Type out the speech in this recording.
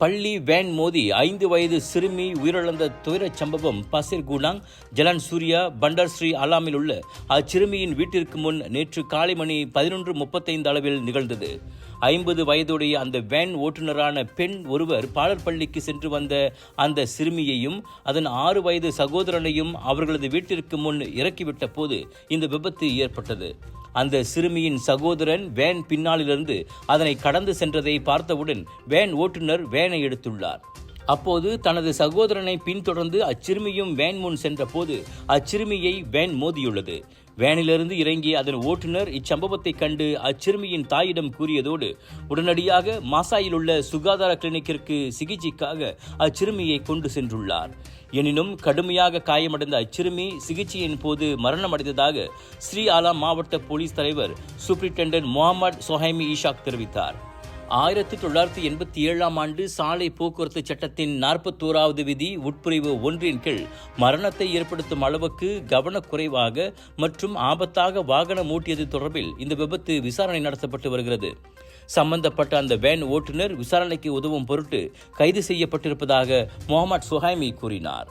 பள்ளி வேன் மோதி 5 வயது சிறுமி உயிரிழந்த துயரச் சம்பவம் பசிர் கூடாங் ஜலான் சூர்யா பண்டர் ஸ்ரீ அலாமில் உள்ள அச்சிறுமியின் வீட்டிற்கு முன் நேற்று காலை மணி 11:35 அளவில் நிகழ்ந்தது. 50 வயதுடைய அந்த வேன் ஓட்டுநரான பெண் ஒருவர் பாலர் பள்ளிக்கு சென்று வந்த அந்த சிறுமியையும் அதன் 6 வயது சகோதரனையும் அவர்களது வீட்டிற்கு முன் இறக்கிவிட்ட போது இந்த விபத்து ஏற்பட்டது. அந்த சிறுமியின் சகோதரன் வேன் பின்னாலிருந்து அதனை கடந்து சென்றதை பார்த்தவுடன் வேன் ஓட்டுநர் வேனை எடுத்துள்ளார். அப்போது தனது சகோதரனை பின்தொடர்ந்து அச்சிறுமியும் வேன் முன் சென்ற போது அச்சிறுமியை வேன் மோதியுள்ளது. வேனிலிருந்து இறங்கிய அதன் ஓட்டுநர் இச்சம்பவத்தை கண்டு அச்சிறுமியின் தாயிடம் கூறியதோடு உடனடியாக மாசாயில் உள்ள சுகாதார கிளினிக்கிற்கு சிகிச்சைக்காக அச்சிறுமியை கொண்டு சென்றுள்ளார். எனினும் கடுமையாக காயமடைந்த அச்சிறுமி சிகிச்சையின் போது மரணமடைந்ததாக ஸ்ரீ ஆலாம் மாவட்ட போலீஸ் தலைவர் சூப்பரிண்டென்டென்ட் முகமது சொஹைமி ஈஷாக் தெரிவித்தார். 1987 ஆண்டு சாலை போக்குவரத்து சட்டத்தின் 41வது விதி உட்பிரிவு 1 கீழ் மரணத்தை ஏற்படுத்தும் அளவுக்கு கவனக்குறைவாக மற்றும் ஆபத்தாக வாகனம் ஓட்டியது தொடர்பில் இந்த விபத்து விசாரணை நடத்தப்பட்டு வருகிறது. சம்பந்தப்பட்ட அந்த வேன் ஓட்டுநர் விசாரணைக்கு உதவும் பொருட்டு கைது செய்யப்பட்டிருப்பதாக முகமது சுஹைமி கூறினார்.